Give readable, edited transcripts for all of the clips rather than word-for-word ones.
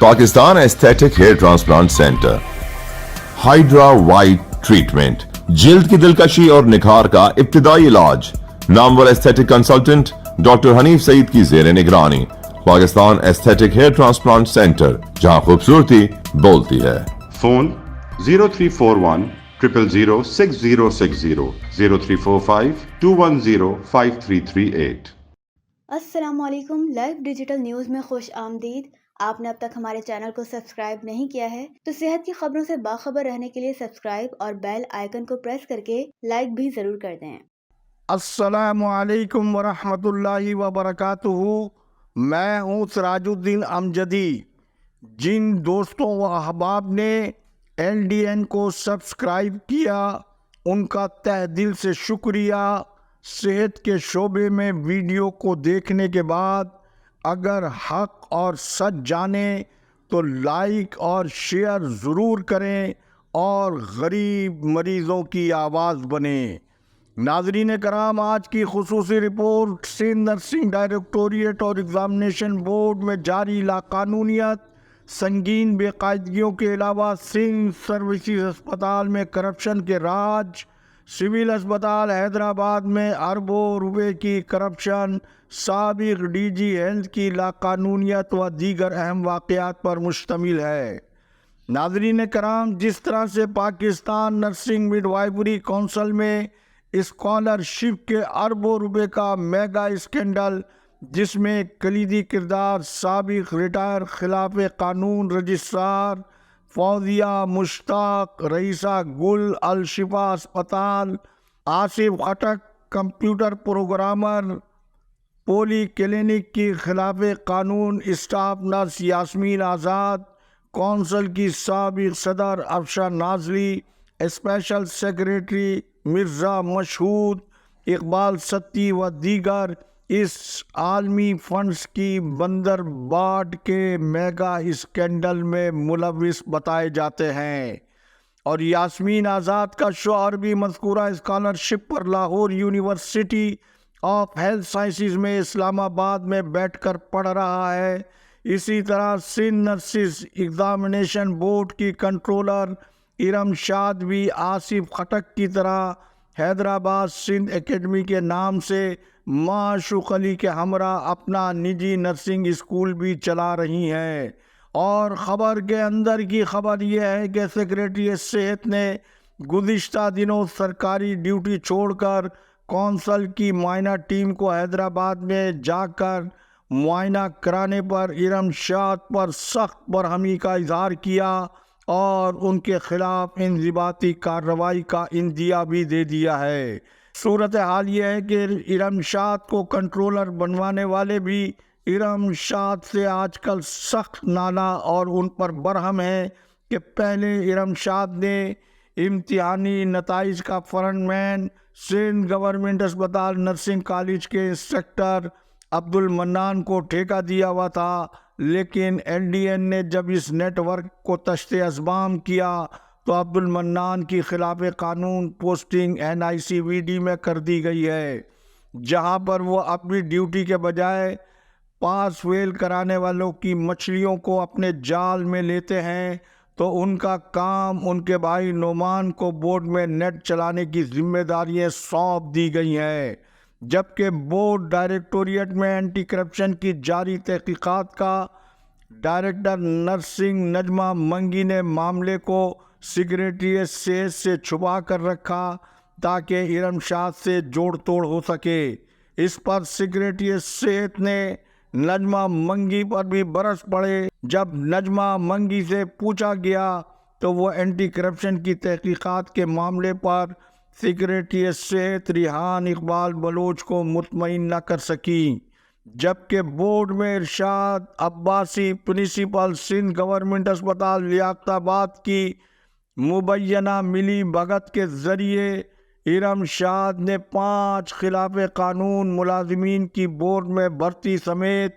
Pakistan aesthetic hair transplant centre, hydra white treatment, جلد کی دلکشی اور نکھار کا ابتدائی علاج، نامور ایستھیٹک کنسلٹنٹ ڈاکٹر حنیف سعید کی زیر نگرانی۔ Pakistan aesthetic hair transplant centre, جہاں خوبصورتی بولتی ہے۔ فون 0341 000 6060 0345 210 5338۔ السلام علیکم، لائیو ڈیجیٹل نیوز میں خوش آمدید۔ آپ نے اب تک ہمارے چینل کو سبسکرائب نہیں کیا ہے تو صحت کی خبروں سے باخبر رہنے کے لیے سبسکرائب اور بیل آئیکن کو پریس کر کے لائک بھی ضرور کر دیں۔ السلام علیکم ورحمۃ اللہ وبرکاتہ۔ میں ہوں سراج الدین امجدی۔ جن دوستوں و احباب نے LDN کو سبسکرائب کیا ان کا تہ دل سے شکریہ۔ صحت کے شعبے میں ویڈیو کو دیکھنے کے بعد اگر حق اور سچ جانیں تو لائک اور شیئر ضرور کریں اور غریب مریضوں کی آواز بنیں۔ ناظرین کرام، آج کی خصوصی رپورٹ سندھ نرسنگ ڈائریکٹوریٹ اور ایگزامینیشن بورڈ میں جاری لاقانونیت، سنگین بے قاعدگیوں کے علاوہ سندھ سروسز اسپتال میں کرپشن کے راج، سول اسپتال حیدرآباد میں اربوں روپے کی کرپشن، سابق DG ہیلتھ کی لاقانونیت و دیگر اہم واقعات پر مشتمل ہے۔ ناظرین کرام، جس طرح سے پاکستان نرسنگ مڈوائفری کونسل میں اسکالرشپ کے اربوں روپے کا میگا اسکینڈل، جس میں کلیدی کردار سابق ریٹائر خلاف قانون رجسٹرار فوزیہ مشتاق، رئیسہ گل الشفا اسپتال، آصف خٹک کمپیوٹر پروگرامر، پولی کلینک کی خلاف قانون اسٹاف نرس یاسمین آزاد، کونسل کی سابق صدر افشا نازلی، اسپیشل سیکریٹری مرزا مشہود، اقبال ستی و دیگر اس عالمی فنڈز کی بندر باٹ کے میگا اسکینڈل میں ملوث بتائے جاتے ہیں، اور یاسمین آزاد کا شوہر بھی مذکورہ scholarship per Lahore university of health sciences میں اسلام آباد میں بیٹھ کر پڑھ رہا ہے۔ اسی طرح سندھ نرسز ایگزامینیشن بورڈ کی کنٹرولر ارم شاد بھی آصف خٹک کی طرح حیدرآباد سندھ اکیڈمی کے نام سے معشوق علی کے ہمراہ اپنا نجی نرسنگ اسکول بھی چلا رہی ہیں۔ اور خبر کے اندر کی خبر یہ ہے کہ سیکریٹری صحت نے گزشتہ دنوں سرکاری ڈیوٹی چھوڑ کر کونسل کی معائنہ ٹیم کو حیدرآباد میں جا کر معائنہ کرانے پر ارم شاد پر سخت برہمی کا اظہار کیا اور ان کے خلاف انضباطی کارروائی کا عندیہ بھی دے دیا ہے۔ صورتحال یہ ہے کہ ارم شاد کو کنٹرولر بنوانے والے بھی ارم شاد سے آج کل سخت نالا اور ان پر برہم ہیں کہ پہلے ارم شاد نے امتحانی نتائج کا فرنٹ مین سندھ گورنمنٹ اسپتال نرسنگ کالج کے انسٹرکٹر عبد المنان کو ٹھیکہ دیا ہوا تھا، لیکن LDN نے جب اس نیٹ ورک کو تشت اصبام کیا تو عبد المنان کی خلاف قانون پوسٹنگ NICVD میں کر دی گئی ہے، جہاں پر وہ اپنی ڈیوٹی کے بجائے پاس فیل کرانے والوں کی مچھلیوں کو اپنے جال میں لیتے ہیں، تو ان کا کام ان کے بھائی نعمان کو بورڈ میں نیٹ چلانے کی ذمہ داریاں سونپ دی گئی ہیں، جبکہ بورڈ ڈائریکٹوریٹ میں اینٹی کرپشن کی جاری تحقیقات کا ڈائریکٹر نرسنگ نجمہ منگی نے معاملے کو سیکریٹری صحت سے چھپا کر رکھا تاکہ ارم شاد سے جوڑ توڑ ہو سکے۔ اس پر سیکریٹری صحت نے نجمہ منگی پر بھی برس پڑے۔ جب نجمہ منگی سے پوچھا گیا تو وہ اینٹی کرپشن کی تحقیقات کے معاملے پر سیکریٹری صحت ریحان اقبال بلوچ کو مطمئن نہ کر سکی، جبکہ بورڈ میں ارشاد عباسی پرنسپل سندھ گورنمنٹ اسپتال لیاقت آباد کی مبینہ ملی بھگت کے ذریعے ارم شاد نے 5 خلاف قانون ملازمین کی بورڈ میں بھرتی سمیت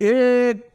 1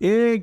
1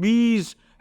20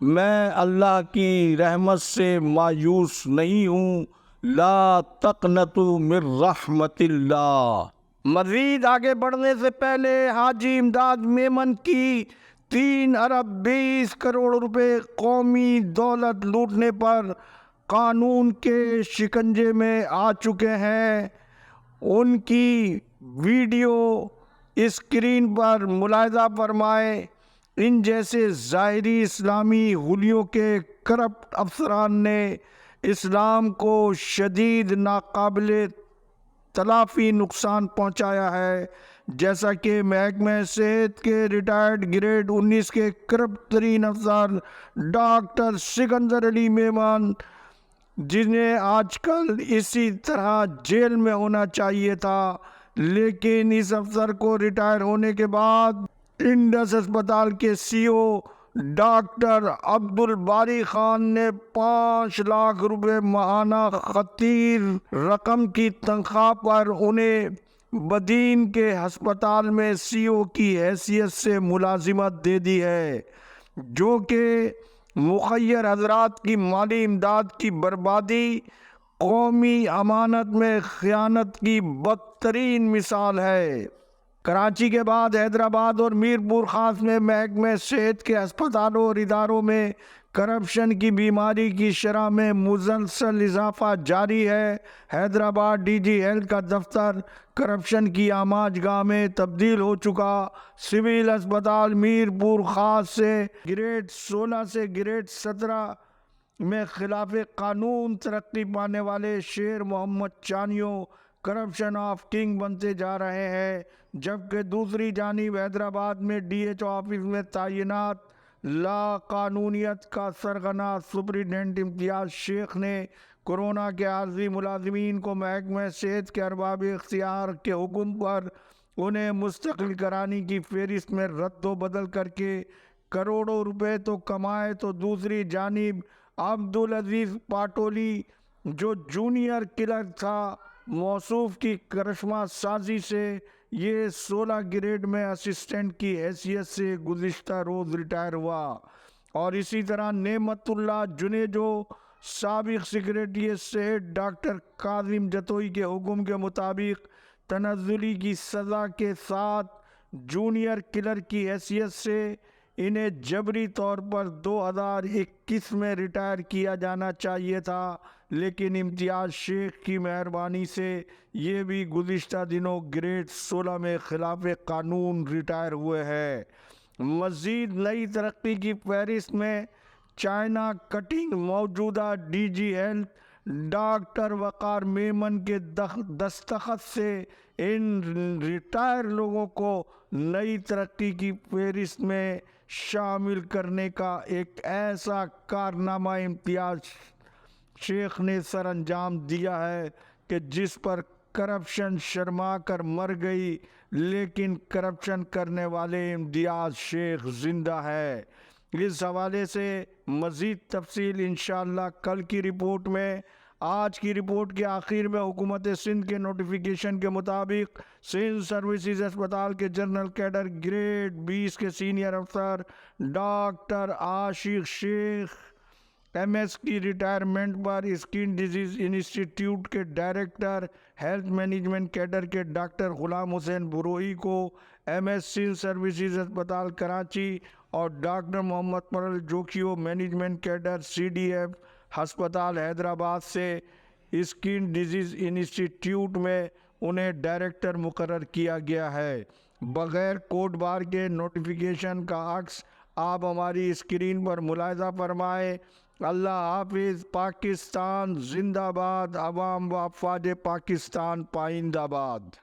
میں اللہ کی رحمت سے مایوس نہیں ہوں، لا تقنطوا من رحمت اللہ۔ مزید آگے بڑھنے سے پہلے حاجی امداد میمن کی 3 ارب 20 کروڑ روپے قومی دولت لوٹنے پر قانون کے شکنجے میں آ چکے ہیں۔ ان کی ویڈیو اسکرین پر ملاحظہ فرمائیں۔ ان جیسے ظاہری اسلامی حلیوں کے کرپٹ افسران نے اسلام کو شدید ناقابل تلافی نقصان پہنچایا ہے، جیسا کہ محکمہ صحت کے ریٹائرڈ گریڈ 19 کے کرپٹ ترین افسر ڈاکٹر سکندر علی میمن، جنہیں آج کل اسی طرح جیل میں ہونا چاہیے تھا، لیکن اس افسر کو ریٹائر ہونے کے بعد انڈس اسپتال کے سی او ڈاکٹر عبد الباری خان نے 5 لاکھ روپے ماہانہ خطیر رقم کی تنخواہ پر انہیں بدین کے ہسپتال میں سی او کی حیثیت سے ملازمت دے دی ہے، جو کہ مخیر حضرات کی مالی امداد کی بربادی، قومی امانت میں خیانت کی بدترین مثال ہے۔ کراچی کے بعد حیدرآباد اور میرپور خاص میں محکمہ صحت کے ہسپتالوں اور اداروں میں کرپشن کی بیماری کی شرح میں مسلسل اضافہ جاری ہے۔ حیدرآباد ڈی جی ہیلتھ کا دفتر کرپشن کی آماج گاہ میں تبدیل ہو چکا۔ سول ہسپتال میرپور خاص سے گریڈ 16 سے گریڈ 17 میں خلاف قانون ترقی پانے والے شیر محمد چانیوں کرپشن آف کنگ بنتے جا رہے ہیں، جبکہ دوسری جانب حیدرآباد میں ڈی ایچ او آفس میں تعینات لا قانونیت کا سرغنہ سپرنٹینڈنٹ امتیاز شیخ نے کورونا کے عارضی ملازمین کو محکمہ صحت کے ارباب اختیار کے حکم پر انہیں مستقل کرانے کی فہرست میں رد و بدل کر کے کروڑوں روپے تو کمائے، تو دوسری جانب عبدالعزیز پاٹولی جو جونیئر کلرک تھا، موصوف کی کرشمہ سازی سے یہ 16 گریڈ میں اسسٹنٹ کی حیثیت سے گزشتہ روز ریٹائر ہوا۔ اور اسی طرح نعمت اللہ جنیجو سابق سیکریٹری صحت ڈاکٹر کاظم جتوئی کے حکم کے مطابق تنزلی کی سزا کے ساتھ جونیئر کلرک کی حیثیت سے انہیں جبری طور پر 2021 میں ریٹائر کیا جانا چاہیے تھا، لیکن امتیاز شیخ کی مہربانی سے یہ بھی گزشتہ دنوں گریڈ 16 میں خلاف قانون ریٹائر ہوئے ہیں۔ مزید نئی ترقی کی فہرست میں چائنا کٹنگ موجودہ ڈی جی ہیلتھ ڈاکٹر وقار میمن کے دستخط سے ان ریٹائر لوگوں کو نئی ترقی کی فہرست میں شامل کرنے کا ایک ایسا کارنامہ امتیاز شیخ نے سر انجام دیا ہے کہ جس پر کرپشن شرما کر مر گئی، لیکن کرپشن کرنے والے امتیاز شیخ زندہ ہے۔ اس حوالے سے مزید تفصیل انشاءاللہ کل کی رپورٹ میں۔ آج کی رپورٹ کے آخر میں حکومت سندھ کے نوٹیفیکیشن کے مطابق سندھ سروسز اسپتال کے جنرل کیڈر گریڈ 20 کے سینئر افسر ڈاکٹر عاشق شیخ ایم ایس کی ریٹائرمنٹ پر اسکن ڈیزیز انسٹیٹیوٹ کے ڈائریکٹر ہیلتھ مینجمنٹ کیڈر کے ڈاکٹر غلام حسین بروئی کو ایم ایس سندھ سروسز اسپتال کراچی اور doctor Muhammad Parel Jokhio management cadre C D F ہسپتال حیدرآباد سے اسکن ڈیزیز انسٹیٹیوٹ میں انہیں ڈائریکٹر مقرر کیا گیا ہے۔ بغیر کوڈ بار کے نوٹیفیکیشن کا عکس آپ ہماری اسکرین پر ملاحظہ فرمائیں۔ اللہ حافظ۔ پاکستان زندہ باد۔ عوام و افواج پاکستان پائندہ باد۔